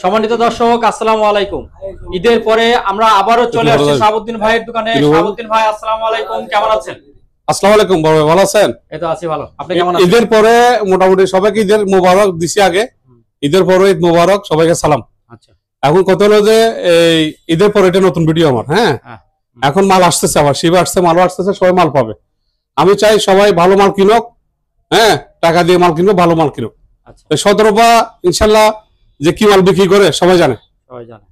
সম্মানিত দর্শক আসসালামু আলাইকুম। ঈদের পরে আমরা আবারও চলে আসছি শাহাবুদ্দিন ভাইয়ের দোকানে। শাহাবুদ্দিন ভাই আসসালামু আলাইকুম, কেমন আছেন? আসসালামু আলাইকুম, ভালো আছেন? এই তো আছি ভালো, আপনি কেমন আছেন? ঈদের পরে মোটামুটি সবাইকে ঈদের মোবারক দিছি আগে। ঈদের পরে ঈদ মোবারক, সবাইকে সালাম। আচ্ছা, এখন কথা হলো যে এই ঈদের পরে এটা নতুন ভিডিও আমার। হ্যাঁ, এখন মাল আসতেছে, আবার শিবা আসছে, মালও আসতেছে, সবাই মাল পাবে। আমি চাই সবাই ভালো মাল কিনুক, হ্যাঁ, টাকা দিয়ে মাল কিনুক, ভালো মাল কিনুক। আচ্ছা, 17 ইনশাল্লাহ যে কি মাল বিক্রি করে সবাই জানে,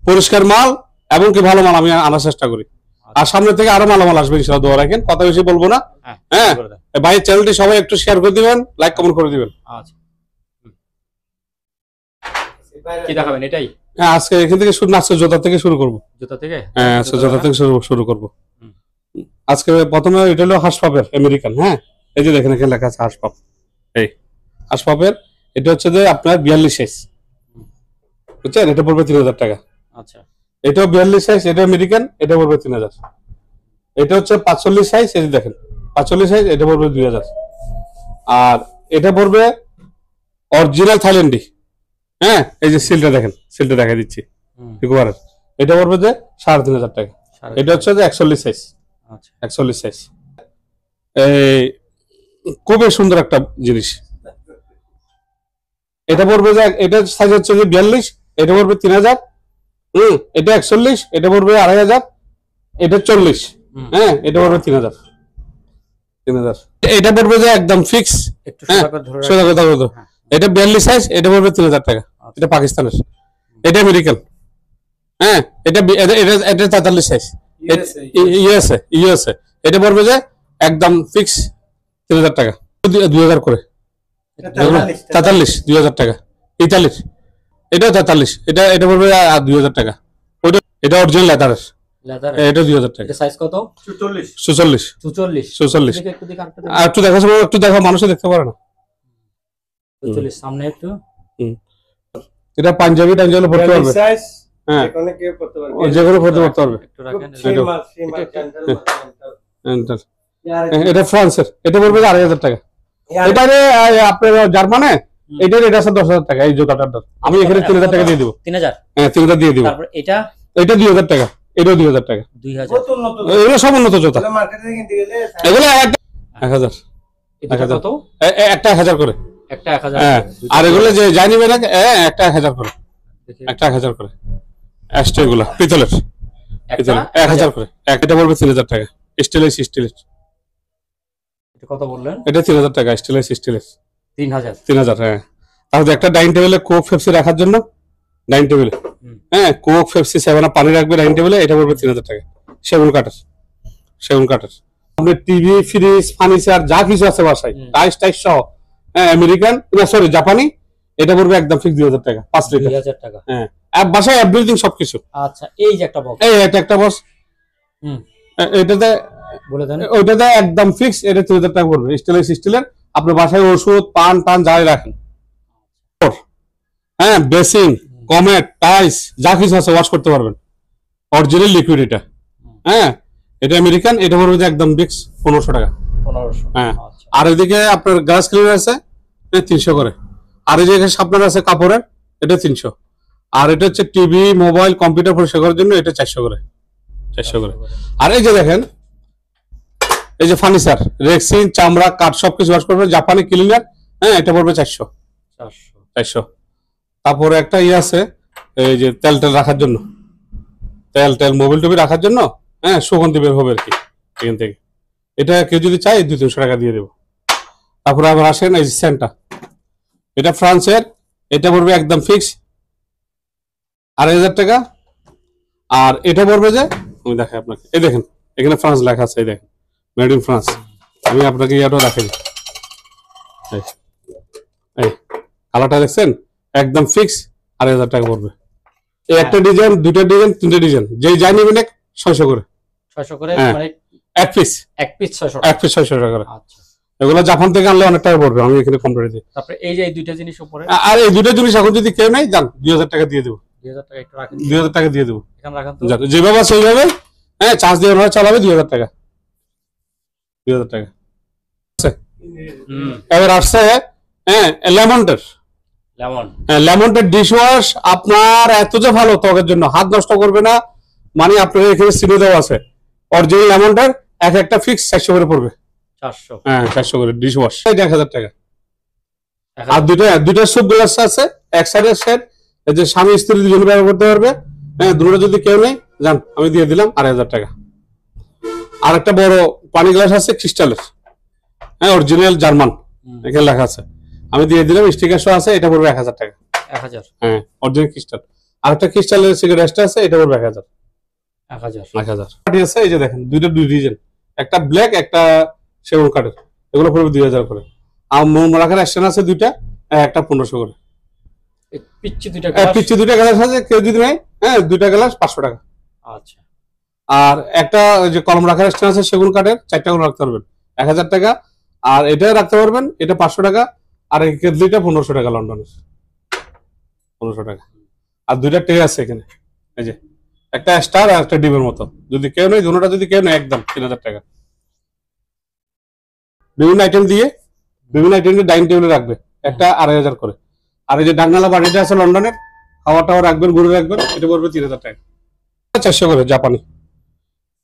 পরিষ্কার মাল এবং কি ভালো মাল আমি আনার চেষ্টা করি। আর সামনে থেকে আরো মালামাল আসবে ইনশাআল্লাহ, দোয়া রাখেন, কথা বেশি বলবো না। হ্যাঁ, ভাই চ্যানেলটি সবাই একটু শেয়ার করে দিবেন, লাইক কমেন্ট করে দিবেন। আচ্ছা, কি দেখাবেন? এটাই হ্যাঁ, আজকে এখান থেকে শুরু, আজকে জুতা থেকে শুরু করব। জুতা থেকে? হ্যাঁ, আজকে জুতা থেকে শুরু করব। আজকে প্রথমে এটা হলো হাসপাপের আমেরিকান। হ্যাঁ, এই যে দেখেন এখানে লেখা আছে হাসপাপ। এই হাসপাপের এটা হচ্ছে যে আপনার 42 সাইজ, বুঝছেন? এটা পড়বে 3000 টাকা। আচ্ছা, এটাও 42 সাইজ, এটা আমেরিকান, এটা পড়বে 3000। এটা হচ্ছে 45 সাইজ, এই যে দেখেন 45 সাইজ, এটা পড়বে 2000। আর এটা পড়বে অরিজিনাল থাইল্যান্ডি। হ্যাঁ, এই যে সিলটা দেখেন, সিলটা দেখা দিচ্ছি রিকভারের, এটা পড়বে যে 3500 টাকা। এটা হচ্ছে যে 41 সাইজ। আচ্ছা, 41 সাইজ। এই খুবই সুন্দর একটা জিনিস। এটা পড়বে যে, এটা সাইজ হচ্ছে যে 42, এটা পড়বে 3000। এটা 41, এটা পড়বে 2500। এটা 40, হ্যাঁ, এটা পড়বে 3000। এটা পড়বে যে একদম ফিক্স। সোজা কথা বলতো, এটা 42 সাইজ, এটা পড়বে 3000 টাকা। এটা পাকিস্তানের, এটা আমেরিকান। হ্যাঁ, এটা 43 সাইজ, ইউএসএ। এটা পড়বে যে একদম ফিক্স 3000 টাকা, 2000 করে। 43, 2000 টাকা। ইতালির এটাও 43, এটা পড়বে 2000 টাকা। ওটা এটা অরিজিনাল লেদারের, এটা 2000 টাকা। সাইজ কত? 44। আর একটু দেখো, মানুষে দেখতে পারে না। 44 সামনে একটু। এটা পাঞ্জাবি টাঞ্জাবি পড়তে পারবে। হ্যাঁ, যে কোনো পড়তে পারবে। এটা ফ্রান্সের, এটা পড়বে 2500 টাকা। এটা আপনার জার্মানে এটার রেট আছে 10,000 টাকা। এই জুতাটার দাম আমি এখানে 3,000 টাকা দিয়ে দিব। 3000, হ্যাঁ 3,000 দিয়ে দিব। তারপর এটা এটা 2,000 টাকা, এটাও 2,000 টাকা। 2000, এগুলো সব উন্নত জুতা, এগুলো 1,000 এটা কত? একটা 1,000 করে। একটা 1000। হ্যাঁ, আর এগুলো যে যাই নিবে না একটা 1,000 করে, একটা 1,000 করে। অ্যাস্টে এগুলো পিতলের, পিতলের 1,000 করে। একটা পড়বে 3,000 টাকা। স্টেনলেস স্টিলের, এটা কত বললেন? এটা 3,000 টাকা। স্টেনলেস স্টিলের 3000। 3,000। হ্যাঁ, তাহলে একটা ডাইনিং টেবিলে কোক পেপসি রাখার জন্য, ডাইনিং টেবিলে হ্যাঁ কোক পেপসি 7 আপ পানি রাখবে ডাইনিং টেবিলে, এটা পড়বে 3,000 টাকা। সেগুন কাঠের, সেগুন কাঠের। আপনার টিভি, ফ্রিজ, ফার্নিচার যা কিছু আছে বাসায়, টাইস টাইস সহ, হ্যাঁ আমেরিকান না সরি জাপানি, এটা পড়বে একদম ফিক্স 2,000 টাকা 5 লিটার। 2000 টাকা। হ্যাঁ, বাসায় এভরিথিং সবকিছু। আচ্ছা, এই যে একটা বক্স, এই এটা একটা বক্স, এটাতে বলে দেন। ওইটাতে একদম ফিক্স, এটা 3,000 টাকা পড়বে। স্টেনলেস স্টিলের। আপনার বাসায় ওষুধ, পান টান যাই রাখেন, হ্যাঁ বেসিন, কমেট, টাইস যা কিছু আছে ওয়াশ করতে পারবেন। অরিজিনাল লিকুইড এটা। হ্যাঁ, এটা আমেরিকান, এটা পড়বে যে একদম ফিক্স 1,500 টাকা। 1500। হ্যাঁ, আচ্ছা, আর এদিকে আপনার গ্লাস ক্লিনার আছে 300 করে। আর এই যে আপনার আছে কাপড়ের, এটা 300। আর এটা হচ্ছে টিভি, মোবাইল, কম্পিউটার পরিষ্কার করার জন্য, এটা 400 করে, 400 করে। আর এই যে দেখেন, এই যে ফার্নিচার, রেক্সিন, চামড়া, কাঠ সবকিছু ওয়াশ করবে, জাপানি ক্লিনার। হ্যাঁ, এটা পড়বে 400। 400। তারপরে একটা ইয়ে আছে, এই যে তেল টেল রাখার জন্য, তেল টেল মোবিল টোবিল রাখার জন্য, হ্যাঁ সুগন্ধি বের হবে আর কি এখান থেকে। এটা কেউ যদি চাই 200-300 টাকা দিয়ে দেবো। তারপরে আবার আসেন এই সেন্টা, এটা ফ্রান্সের, এটা পড়বে একদম ফিক্স 2,500 টাকা। আর এটা পড়বে যে, আমি দেখাই আপনাকে, এই দেখেন এখানে ফ্রান্স লেখা আছে, এই দেখেন মেড ইন ফ্রান্স। আমি আপনাকে ইয়াটাও দেখাই, এই কালারটা দেখছেন, একদম ফিক্স 2,500 টাকা পড়বে। এই একটা ডিজাইন, দুইটা ডিজাইন, তিনটা ডিজাইন, যে যাই নেবেন 600 করে। 600 করে, হ্যাঁ, মানে এক পিস, এক পিস 600 এক পিস 600 টাকা করে। আচ্ছা, এগুলো জাপান থেকে আনলে অনেক টাকা পড়বে, আমি এখানে কম করে দিই। তারপরে এই যে এই দুইটা জিনিস উপরে, আর এই দুটো জিনিস এখন যদি কেউ নেই যান 2,000 টাকা দিয়ে দেবো। 2000 টাকা একটু রাখেন, 2,000 টাকা দিয়ে দেবো। এখানে রাখেন তো। যান, যেভাবে সেইভাবে, হ্যাঁ চার্জ দিয়ে ওরা চালাবে 2,000 টাকা, 2,000 টাকা। এবার আসছে হ্যাঁ লেমনটের, লেমন। হ্যাঁ লেমনটের ডিশ ওয়াশ আপনার এত যে ভালো ত্বকের জন্য, হাত নষ্ট করবে না। মানে আপনার এখানে সিনে দেওয়া আছে অরিজিনাল লেমনটার, একটা ফিক্স 400 করে পড়বে। 400। হ্যাঁ 400 করে ডিশ ওয়াশ, 1,000 টাকা। আর দুইটা সুপ গ্লাস আছে, এক সাইডের সেট, এই যে স্বামী স্ত্রী দুজন ব্যবহার করতে পারবে। হ্যাঁ, দুটো যদি কেউ নেই যান, আমি দিয়ে দিলাম 2,500 টাকা। আর একটা বড় পানি গ্লাস আছে ক্রিস্টালের, হ্যাঁ অরিজিনাল জার্মান, এখানে লেখা আছে, আমি দিয়ে দিলাম, স্টিকার সহ আছে, এটা পড়বে 1,000 টাকা। 1000। হ্যাঁ অরিজিনাল ক্রিস্টাল। আর একটা ক্রিস্টালের সিগারেট আছে, এটা পড়বে 1,000। 1000। 1,000 আছে। এই যে দেখেন দুইটা দুই ডিজাইন, একটা ব্ল্যাক, একটা সেগুন কাঠের, এগুলো পড়বে 2,000 করে। আর মোম রাখার স্ট্যান্ড আছে দুইটা, একটা 1,500 করে। পিচ্চি দুইটা গ্লাস, পিচ্ছি দুইটা গ্লাস আছে, কেউ যদি নেই হ্যাঁ দুইটা গ্লাস 500 টাকা। আচ্ছা, আর একটা যে কলম রাখার স্ট্যান্ড আছে সেগুন কাঠের, 4টা করে রাখতে পারবেন, 1,000 টাকা। আর এটা রাখতে পারবেন, এটা 500 টাকা। আর এই কেটলিটা 1,500 টাকা, লন্ডনের 1,500 টাকা। আর দুইটা ট্রে আছে এখানে, এই যে একটা স্টার আর একটা ডিমের মতো, যদি কেউ নেই, দুটোটা যদি কেউ নেই একদম 3,000 টাকা। বিভিন্ন আইটেম দিয়ে ডাইনিং টেবিলে রাখবে, একটা 2,500 করে। আর এই যে ডাঙ্গালা বাড়িটা আছে লন্ডনের, খাওয়া টাওয়া রাখবেন, ঘুরে রাখবেন, এটা পড়বে 3,000 টাকা। 400 করে জাপানি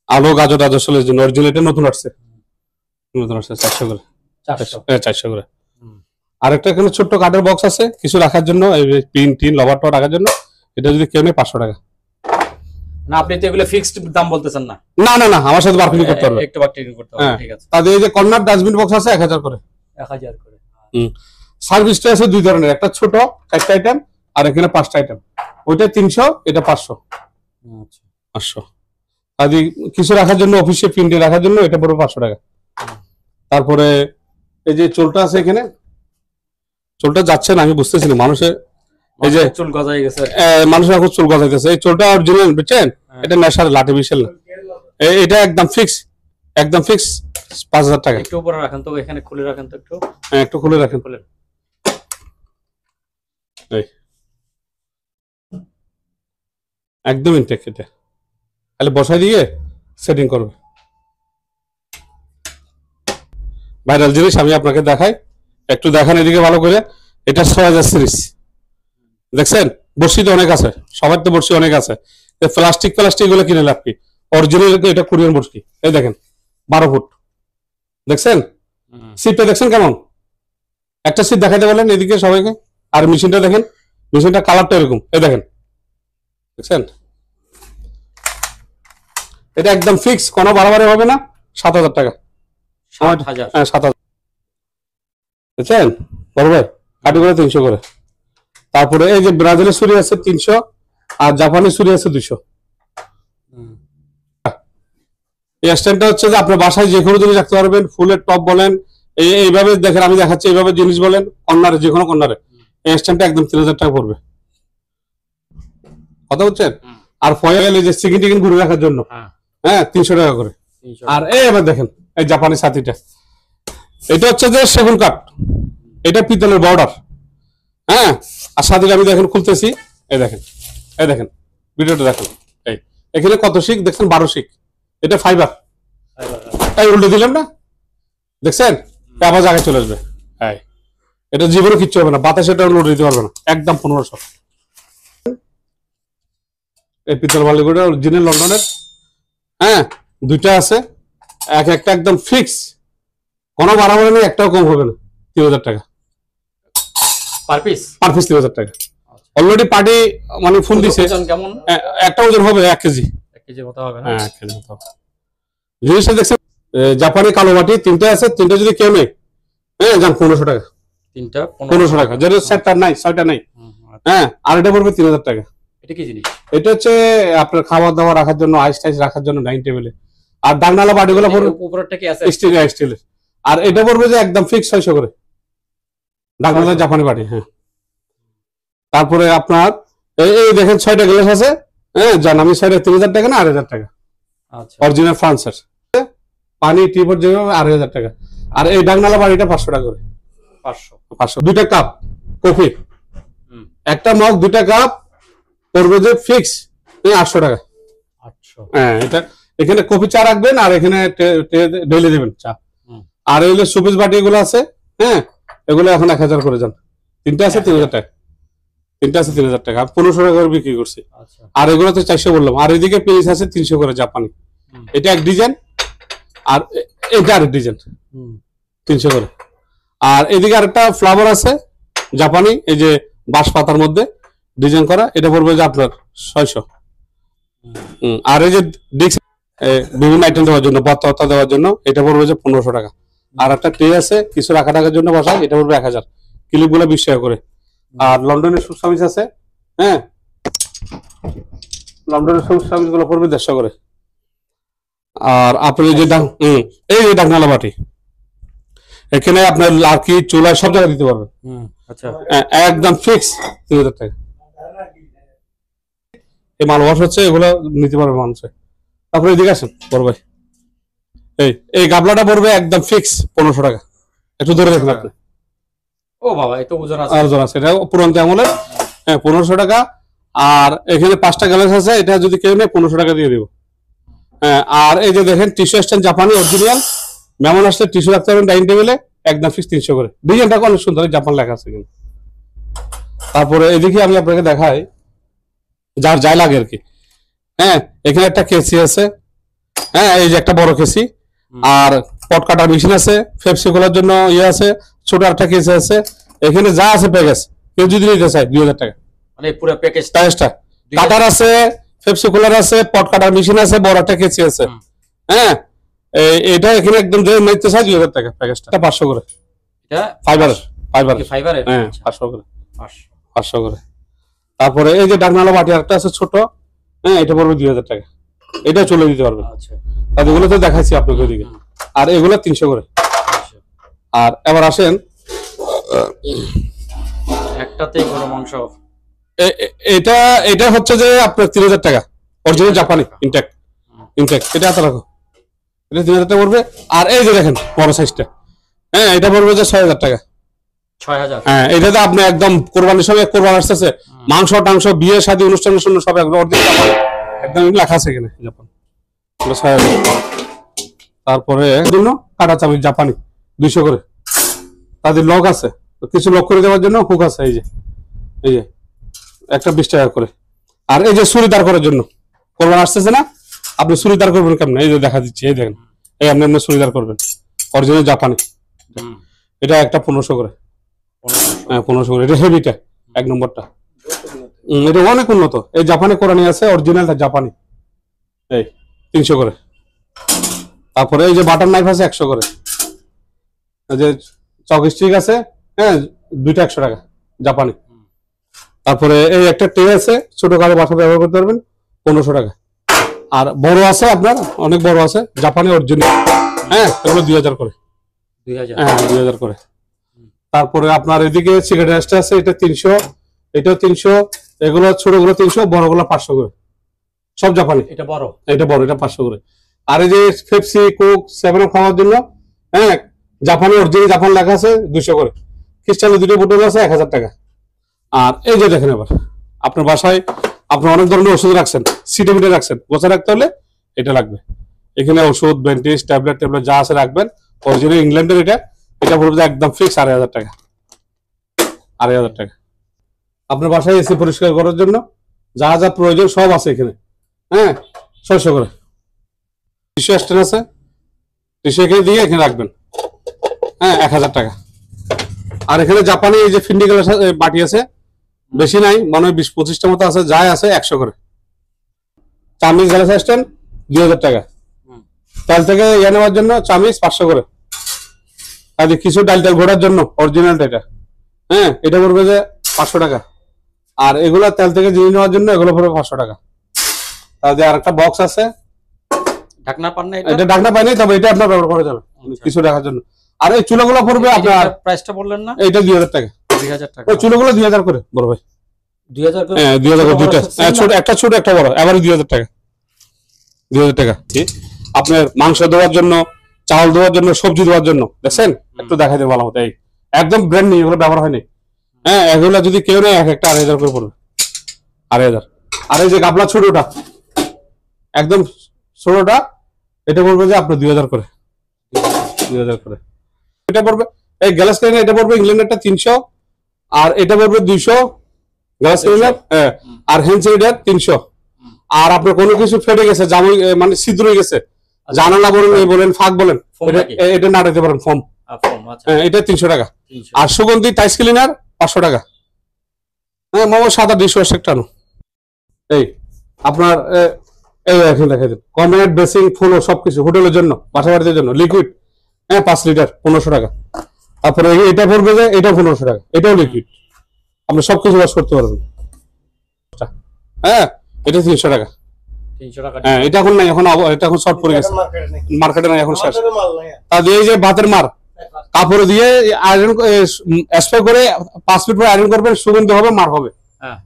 আলো গাজর টাজর জন্য, অরিজিনাল, এটা নতুন আসছে, 400 করে। 400 করে। আর একটা এখানে ছোট্ট কাঠের বক্স আছে কিছু রাখার জন্য, এই পিন টিন লবার টবার রাখার জন্য, এটা যদি কেউ নেই 500 টাকা। না আপনি তো এগুলো ফিক্সড দাম বলতেছেন না? না না না, আমার সাথে বার্গেনিং করতে হবে, একটু বার্গেনিং করতে হবে, ঠিক আছে। তাদের এই যে কর্নার ডাস্টবিন বক্স আছে 1,000 করে। 1000 করে। সার্ভিসটা আছে দুই ধরনের, একটা ছোট 4টা আইটেম, আর এখানে 5টা আইটেম, ওইটা 300, এটা 500। আচ্ছা, 500। আর কিছু রাখার জন্য, অফিসে প্রিন্টে রাখার জন্য, এটা পড়বে 500 টাকা। তারপরে এই যে চুলটা আছে এখানে, চুলটা যাচ্ছে না আমি বুঝতেছি না, মানুষের এই যে চুল গজাই গেছে, মানুষের এখন চুল গজাইতেছে, এই চুলটা অরিজিনাল বুঝছেন, এটা নেশার লাঠি বিশাল না, এটা একদম ফিক্স, একদম ফিক্স 5,000 টাকা। একটু উপরে রাখেন তো, এখানে খুলে রাখেন তো একটু। হ্যাঁ একটু খুলে রাখেন, খুলে এই একদম ইনটেক, এটা খালি বসাই দিয়ে সেটিং করবে। ভাইরাল জিনিস আমি আপনাকে দেখাই, একটু দেখান এদিকে ভালো করে। এটা 6000 সিরিজ। দেখছেন বর্ষি তো অনেক আছে, সবার তো বর্ষি অনেক আছে, প্লাস্টিক গুলো কিনে লাভ কি, অরিজিনাল এটা কোরিয়ান বর্ষি। এই দেখেন 12 ফুট, দেখছেন সিটটা দেখছেন কেমন, একটা সিট দেখাইতে বলেন এদিকে সবাইকে। আর মেশিনটা দেখেন, মেশিনটা কালারটা এরকম, এই দেখেন দেখছেন, এটা একদম ফিক্স, কোনো বাড়াবাড়ি হবে না। 7000 টাকা। 7000। হ্যাঁ 7000, বুঝছেন বড় ভাই, কাটি করে 300 করে। তারপরে এই যে ব্রাজিলের ছুরি আছে 300, আর জাপানের ছুরি আছে 200। এই স্ট্যান্ডটা হচ্ছে যে আপনার বাসায় যে কোনো জিনিস রাখতে পারবেন, ফুলের টপ বলেন, এইভাবে দেখেন আমি দেখাচ্ছি, এইভাবে জিনিস বলেন, কর্নারে যে কোনো কর্নারে এই স্ট্যান্ডটা একদম 3000 টাকা পড়বে, কথা বুঝছেন। আর ফয়েল এই যে চিকেন টিকেন ঘুরে রাখার জন্য, হ্যাঁ 300 টাকা করে। আর এই এবার দেখেন এই জাপানি ছাতিটা, এটা হচ্ছে যে সেগুন কাঠ, এটা পিতলের বর্ডার, হ্যাঁ। আর ছাতিটা আমি দেখেন খুলতেছি, এই দেখেন, এই দেখেন ভিডিওটা দেখেন, এই এখানে কত শিক দেখছেন, 12 শিক। এটা ফাইবার, তাই উল্টে দিলাম না, দেখছেন আবার জায়গায় চলে আসবে। হ্যাঁ এটা জীবনে কিচ্ছু হবে না, বাতাসে এটা উল্টে দিতে পারবে না, একদম 1500। এই পিতল বালিগুলো অরিজিনাল লন্ডনের, হ্যাঁ দুইটা আছে, একটা একদম ফিক্স, কোনো বাড়াবাড়ি নেই, একটাও কম হবে না। 3000 টাকা পার পিস, 3000 টাকা। অলরেডি পার্টি মানে ফোন দিছে, কেমন একটা ওজন হবে 1 কেজি, 1 কেজি মতো হবে না? হ্যাঁ 1 কেজি মতো হবে। জিনিসটা দেখছেন জাপানি কালো বাটি 3টে আছে, 3টে যদি কেউ নেই, হ্যাঁ যান 1500 টাকা। 3টা 1500 টাকা, যেটা 7টা নাই 6টা নাই, হ্যাঁ। আর এটা পড়বে 3000 টাকা। এটা কি জিনিস? এটা হচ্ছে আপনার খাবার দাবার রাখার জন্য, আইস টাইস রাখার জন্য ডাইনিং টেবিলে। আর ডাকনালা বাটিগুলো পড়বে উপরেরটা কি আছে? স্টিলের। আর এটা পড়বে যে একদম ফিক্স 600 করে, ডাকনালা জাপানি বাটি, হ্যাঁ। তারপরে আপনার এই দেখেন 6টা গ্লাস আছে, হ্যাঁ জান আমি 6টা 3000 টাকা না 8000 টাকা, আচ্ছা অরিজিনাল ফ্রান্সের পানি টিপট যেভাবে 8000 টাকা। আর এই ডাকনালা বাটিটা 500 টাকা করে, 500। দুইটা কাপ কফি, একটা মগ, দুইটা কাপ পড়বে যে ফিক্স 800 টাকা। 800, হ্যাঁ এটা এখানে কফি চা রাখবেন, আর এখানে ডেইলি দেবেন চা। আর এগুলো সুপিস বাটি এগুলো আছে, হ্যাঁ এগুলো এখন 1000 করে যান। 3টা আছে 3000 টাকা, 3টা আছে 3000 টাকা, 1500 টাকা করে বিক্রি করছি। আর এগুলো তো 400 বললাম। আর এদিকে পিস আছে 300 করে জাপানি, এটা এক ডিজাইন, আর এটা আরেক ডিজাইন 300 করে। আর এদিকে আরেকটা ফ্লাওয়ার আছে জাপানি, এই যে বাঁশ পাতার মধ্যে ডিজাইন করা, এটা পড়বে যে আপনার 600। আর এই যে বিভিন্ন আইটেম দেওয়ার জন্য, ভর্তা দেওয়ার জন্য, এটা পড়বে যে 1500 টাকা। আর একটা ট্রে আছে কিছু রাখা টাকার জন্য বসায়, এটা পড়বে 1000, ক্লিপ গুলো 20 টাকা করে। আর লন্ডনের সুপ সার্ভিস আছে, হ্যাঁ লন্ডনের সুপ সার্ভিস গুলো পড়বে 150 করে। আর আপনার এই যে এই যে ডাকনালা বাটি, এখানে আপনার লাকি চুলা সব জায়গায় দিতে পারবেন, আচ্ছা একদম ফিক্স 3000 টাকা। এই মাল ওয়াশ হচ্ছে, এগুলো নিতে পারবে মানুষে। তারপরে এদিকে আসেন বড় ভাই, এই গাবলাটা পড়বে একদম ফিক্স 1500 টাকা। একটু ধরে দেখেন আপনি, ও বাবা এত ওজন আছে, ওজন আছে, এটা পুরান আমলের, হ্যাঁ 1500 টাকা। আর এখানে 5টা গ্লাস আছে, এটা যদি কেউ নেয় 1500 টাকা দিয়ে দিব, হ্যাঁ। আর এই যে দেখেন টিস্যু স্ট্যান্ড জাপানি অরিজিনাল, মেমন আসলে টিস্যু রাখতে পারবেন ডাইনিং টেবিলে, একদম ফিক্স 300 করে। ডিজাইনটা অনেক সুন্দর, জাপান লেখা আছে কিন্তু। তারপরে এদিকে আমি আপনাকে দেখাই যার যাই লাগে আর কি, হ্যাঁ এখানে একটা কেসি আছে, হ্যাঁ এই যে একটা বড় কেসি, আর পট কাটার মেশিন আছে, ফেপসি খোলার জন্য ইয়ে আছে, ছোট একটা কেসি আছে। এখানে যা আছে প্যাকেজ, কেউ যদি নিতে চায় 2000 টাকা, মানে পুরো প্যাকেজটা। কাটার আছে, ফেপসি খোলার আছে, পট কাটার মেশিন আছে, বড় একটা কেসি আছে, হ্যাঁ। এটা এখানে একদম যে নিতে চায় 2000 টাকা প্যাকেজটা, 500 করে। এটা ফাইবারের, হ্যাঁ 500 করে, 500 করে। তারপরে এই যে ডাকনালা বাটি আরেকটা আছে ছোট, হ্যাঁ এটা পড়বে 2000 টাকা, এটা চলে দিতে পারবেন। আচ্ছা আর এগুলো তো দেখাচ্ছি আপনাকে ওইদিকে। আর এগুলো 300 করে। আর এবার আসেন একটাতেই গরু মাংস, এটা এটা হচ্ছে যে আপনার 3000 টাকা, অরিজিনাল জাপানি ইনটেক, এটা এত রাখো, এটা 3000 টাকা পড়বে। আর এই যে দেখেন বড় সাইজটা, হ্যাঁ এটা পড়বে যে 6000 টাকা। 6000, হ্যাঁ এটাতে আপনি একদম কোরবানির সময় কোরবান আসতেছে, মাংস টাংস বিয়ে শাদী অনুষ্ঠানের জন্য সব একদম অরিজিনাল, একদম লেখা আছে এখানে জাপান। তারপরে জন্য কাটা চামচ জাপানি 200 করে, তাদের লগ আছে, কিছু লক করে দেওয়ার জন্য হুক আছে, এই যে একটা 20 টাকা করে। আর এই যে ছুরি দাঁড় করার জন্য, কোরবান আসতেছে না, আপনি ছুরি দাঁড় করবেন কেমন, এই যে দেখা দিচ্ছি, এই দেখেন, এই আপনি ছুরি দাঁড় করবেন, অরিজিনাল জাপানি। এটা একটা 1500 করে। হ্যাঁ 1500 করে। এটা হেভিটা 1 নম্বরটা। এটা অনেক উন্নত, এই জাপানি কোরআনি আছে, অরিজিনাল জাপানি, এই 300 করে। তারপরে এই যে বাটার নাইফ আছে 100 করে। এই যে চক স্টিক আছে, হ্যাঁ, দুইটা 100 টাকা জাপানি। তারপরে এই একটা ট্রে আছে, ছোট কারো বাসা ব্যবহার করতে পারবেন, 1500 টাকা। আর বড় আছে আপনার, অনেক বড় আছে, জাপানি অরিজিনাল, হ্যাঁ, এগুলো 2000 করে। 2000, হ্যাঁ 2000 করে। তারপরে আপনার এদিকে সিগারেট অ্যাশটা আছে, এটা 300, এটাও 300, এগুলো ছোটগুলো 300, বড়গুলো 500 করে, সব জাপানি। এটা বড়, এটা 500 করে। আর এই যে পেপসি, কোক, 7 খাওয়ার জন্য, হ্যাঁ, জাপানি অরিজিনাল জাপান লেখা আছে, 200 করে। খ্রিস্টানের দুটো বোতল আছে 1000 টাকা। আর এই যে দেখেন, এবার আপনার বাসায় আপনি অনেক ধরনের ওষুধ রাখছেন, সিটে মিটে রাখছেন, গোছা রাখতে হলে এটা লাগবে। এখানে ওষুধ, ব্যান্ডেজ, ট্যাবলেট যা আছে রাখবেন, অরিজিনাল ইংল্যান্ডের। এটা বলবো যে একদম ফিক্স 2500 টাকা। 2500 টাকা। আপনার বাসায় এসি পরিষ্কার করার জন্য যা যা প্রয়োজন সব আছে এখানে, হ্যাঁ, 600 করে। টিস্যু স্ট্যান্ড আছে, টিস্যু এখানে দিয়ে এখানে রাখবেন, হ্যাঁ, 1000 টাকা। আর এখানে জাপানি এই যে ফিন্ডিকেল বাটি আছে, বেশি নাই, মনে হয় 20-25টা মতো আছে, যাই আছে 100 করে। চামিজ গ্যালাস স্ট্যান্ড 2000 টাকা। তাল থেকে ইয়ে নেওয়ার জন্য চামিজ 500 করে। আর কিছু ডাল ঘোরার জন্য অরিজিনালটা এটা, হ্যাঁ, এটা পড়বে যে 500 টাকা। আর এগুলো তেল থেকে জিনিস নেওয়ার জন্য এগুলো পড়বে 500 টাকা। তাহলে আর একটা বক্স আছে, ঢাকনা পান না, এটা ঢাকনা পাই নাই, তবে এটা আপনার ব্যবহার করা যাবে কিছু রাখার জন্য। আর এই চুলোগুলো পড়বে আপনার, প্রাইসটা বললেন না, এটা 2000 টাকা। 2000 টাকা। ওই চুলোগুলো 2000 করে বড় ভাই, 2000 করে। হ্যাঁ 2000 করে দুইটা, ছোট একটা, ছোট একটা বড়, এবারে 2000 টাকা। 2000 টাকা। আপনার মাংস দেওয়ার জন্য, চাউল দেওয়ার জন্য, সবজি দেওয়ার জন্য, দেখছেন, একটু দেখাই দেন ভালো মতো। এই একদম ব্র্যান্ড নিউ, এগুলো ব্যবহার হয়নি, হ্যাঁ, এগুলো যদি কেউ নেয় এক একটা 2500 করে পড়বে, 2500। আর এই যে গাবলা ছোটটা, একদম ছোটটা, এটা পড়বে যে আপনার 2000 করে। 2000 করে এটা পড়বে। এই গ্যালাস ক্লিনার এটা পড়বে ইংল্যান্ডেরটা 300, আর এটা পড়বে 200 গ্যালাস ক্লিনার, হ্যাঁ। আর হ্যান্ড স্যানিটাইজার 300। আর আপনার কোনো কিছু ফেটে গেছে, জামা মানে ছিদ্র হয়ে গেছে, জানালা বলেন, ফাঁক বলেন, এটা নাড়াতে পারেন, ফোম, এটা 300 টাকা। আর সুগন্ধি টাইস ক্লিনার 500 টাকা। হ্যাঁ, মামা সাদা ডিশওয়াশ একটা আনো। এই আপনার এই এখন দেখাই দেন, কম্বিনেট বেসিং, ফুল, সবকিছু হোটেলের জন্য, বাসা বাড়িতে জন্য, লিকুইড, হ্যাঁ, 5 লিটার 1500 টাকা। তারপরে এটা পড়বে যে এটা 1500 টাকা, এটাও লিকুইড, আপনি সবকিছু ওয়াশ করতে পারবেন, হ্যাঁ, এটা 300 টাকা। 300 টাকা। হ্যাঁ, এটা এখন নাই, এটা এখন শর্ট পড়ে গেছে, মার্কেটে নাই, এখন শেষ। তার এই যে ভাতের মার, কাপড় দিয়ে আয়রন স্প্রে করে 5 মিনিট পরে আয়রন করবেন, সুগন্ধি হবে, মার হবে,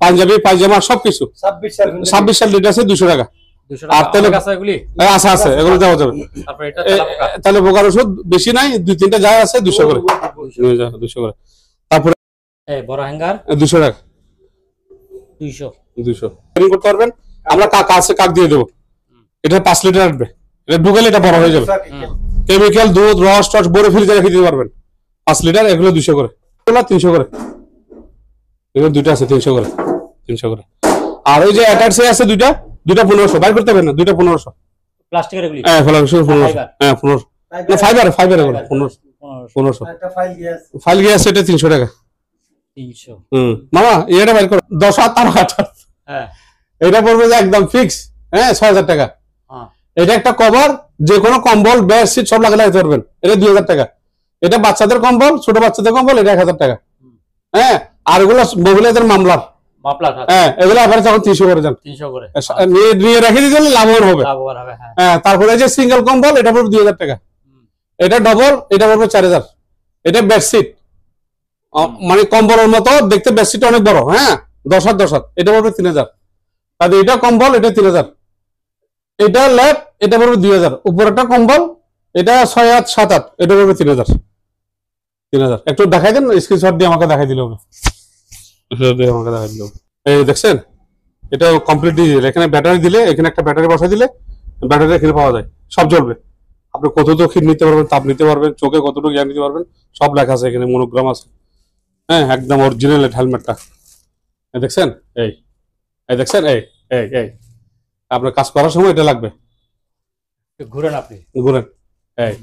পাঞ্জাবি, পায়জামা, সবকিছু 26 লিটার আছে 200 টাকা। আর তেলে আছে, আছে, এগুলো দেওয়া যাবে। তাহলে পোকার ওষুধ বেশি নাই, 2-3টা যা আছে 200 করে, 200 করে। তারপরে বড় হ্যাঙ্গার 200 টাকা, 200 করতে পারবেন। আমরা কাক দিয়ে দেবো, এটা 5 লিটার আসবে, এটা ঢুকালে এটা বড় হয়ে যাবে। কেমিক্যাল, দুধ, রস টস বড় ফ্রিজে রেখে দিতে পারবেন, 5 লিটার, এগুলো 200 করে, এগুলো 300 করে, এগুলো দুইটা আছে 300 করে, 300 করে। আর ওই যে অ্যাটাচে আছে দুইটা 1500, বাইর করতে পারবেন না, 1500 প্লাস্টিকের এগুলি, হ্যাঁ, 1500, হ্যাঁ 1500 না, ফাইবার এগুলো 1500। ফাইল গ্যাস এটা 300 টাকা। 300। মামা এটা বাইর করো, 10 হাত আর 8 হাত, হ্যাঁ, এটা পড়বে যে একদম ফিক্স, হ্যাঁ, 6000 টাকা। এটা একটা কভার, যে কোনো কম্বল, বেডশিট সব লাগাতে পারবেন, এটা 2000 টাকা। এটা বাচ্চাদের কম্বল, ছোট বাচ্চাদের কম্বল, এটা 1000 টাকা, হ্যাঁ। আর এগুলো মহিলাদের মামলার, হ্যাঁ, এগুলো আপনার যখন 300 করে যান, 300 করে নিয়ে রেখে দিতে হলে লাভবান হবে, হ্যাঁ। তারপরে যে সিঙ্গেল কম্বল, এটা পড়বে 2000 টাকা। এটা ডবল, এটা পড়বে 4000। এটা বেডশিট, মানে কম্বলের মতো দেখতে, বেডশিট অনেক বড়, হ্যাঁ, 10 হাত 10 হাত, এটা পড়বে 3000। তাহলে এটা কম্বল, এটা 3000। এটা ল্যাপ, এটা পড়বে 2000। উপরেরটা কম্বল, এটা 6 হাত 7 হাত, এটা পড়বে 3000। একটু দেখাই দেন, স্ক্রিনশট দিয়ে আমাকে দেখাই দিলে হবে, আমাকে দেখাই দিলে হবে। এই দেখছেন, এটা কমপ্লিট ডিজিটাল। এখানে ব্যাটারি দিলে, এখানে একটা ব্যাটারি বসা দিলে ব্যাটারি এখানে পাওয়া যায়, সব জ্বলবে। আপনি কতটুকু হিট নিতে পারবেন, তাপ নিতে পারবেন, চোখে কতটুকু জ্ঞান নিতে পারবেন, সব লেখা আছে এখানে, মনোগ্রাম আছে, হ্যাঁ একদম অরিজিনাল হেলমেটটা দেখছেন, এই এই দেখছেন, এই এই এই আপনার কাজ করার সময় এটা লাগবে। ঘুরেন আপনি, ঘুরেন, এই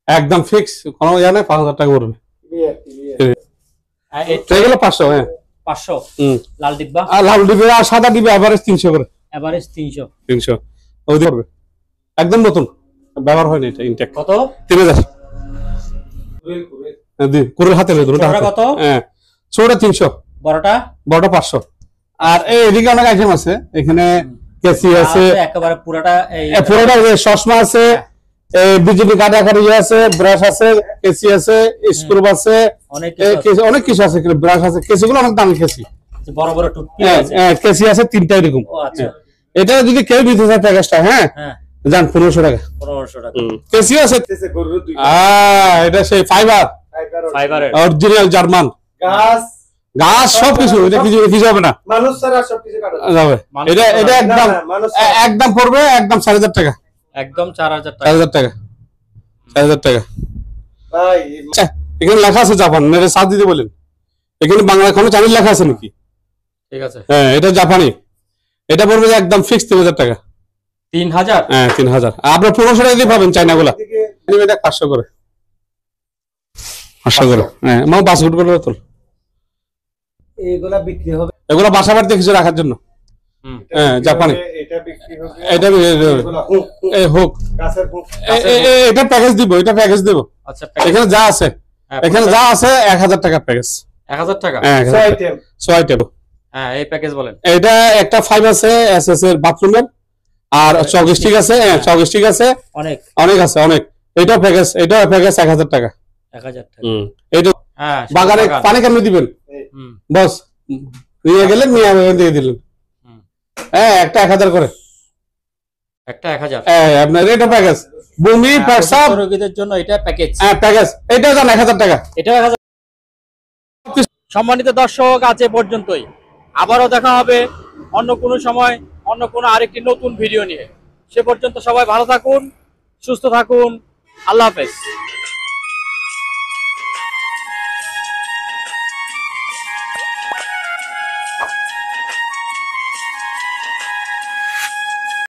একদম ফিক্স, কোনো ইয়া নেই, 5,000 টাকা পড়বে। এগুলো 500, হ্যাঁ 500। লাল ডিব্বা, আর লাল ডিবে আর সাদা ডিবে এভারেজ 300 করে। এভারেজ 300। 300 ওই দিয়ে পড়বে, একদম নতুন, ব্যবহার হয়নি এটা, ইনটেক। কত? 3000। কুরের হাতে নেই দুটো। কত? হ্যাঁ ছোটটা 300, বড়টা? বড়টা 500। আর এই এদিকে অনেক আইটেম আছে, এখানে কেসি আছে একেবারে পুরোটা, এই পুরোটা চশমা আছে, বিজেপি কাটা কাটা আছে, ব্রাশ আছে, কেসি আছে, স্ক্রু আছে, অনেক কিছু আছে, ব্রাশ আছে, কেসিগুলো অনেক দামি কেসি, বড় বড় টুপি আছে, কেসি আছে 3টা এরকম। আচ্ছা, এটা যদি কেউ নিতে চায় প্যাকেজটা, হ্যাঁ যান 1500 টাকা। 1500 টাকা। কেসি আছে, এটা সেই ফাইবারের অরিজিনাল জার্মান গাছ, সবকিছু, এটা কিছু হবে না, মানুষ ছাড়া সবকিছু কাটা যাবে। এটা একদম পড়বে একদম 4000 টাকা, একদম 4000 টাকা। 4000 টাকা, 4000 টাকা। ভাই এখানে লেখা আছে জাপান, এটা সাথ দিতে বলেন, এখানে বাংলা কোনো চ্যানেল লেখা আছে নাকি? ঠিক আছে, হ্যাঁ এটা জাপানি, এটা পড়বে একদম ফিক্স 3000 টাকা। 3000? হ্যাঁ 3000। আপনার 1500 টাকা দিয়ে পাবেন চাইনাগুলা, এটা 500 করে, 500 করে। হ্যাঁ মা বাস্কেট করে তোল, এগুলা বিক্রি হবে, এগুলো বাসা বাড়িতে কিছু রাখার জন্য। হ্যাঁ জাপানি, এটা বিক্রি হবে, এটা এই হোক, গাছের হুক, এটা প্যাকেজ দিব, এটা প্যাকেজ দিব। আচ্ছা, এখানে যা আছে, এখানে যা আছে 1000 টাকা প্যাকেজ। 1000 টাকা? হ্যাঁ 6 আইটেম, 6 আইটেম। হ্যাঁ এই প্যাকেজ বলেন। এটা একটা 5 আছে এসএস এর বাথরুমের, আর চক স্টিক আছে, চক স্টিক আছে, অনেক অনেক আছে, অনেক। এটা প্যাকেজ 1000 টাকা। 1000 টাকা। এটা হ্যাঁ বাগানে পানি কেমনে দিবেন বস, নিয়ে গেলেন, নিয়ে দিয়ে দিলেন। হ্যাঁ একটা 1000 করে, একটা 1000। হ্যাঁ আপনার এটা প্যাকেজ ভূমি প্রসাব রোগীদের জন্য এটা প্যাকেজ। হ্যাঁ প্যাকেজ, এটা জান 1000 টাকা। এটা 1000। সম্মানিত দর্শক, আজ এ পর্যন্তই, আবারও দেখা হবে অন্য কোনো সময়, অন্য কোনো আরেকটি নতুন ভিডিও নিয়ে। সে পর্যন্ত সবাই ভালো থাকুন, সুস্থ থাকুন, আল্লাহ হাফেজ।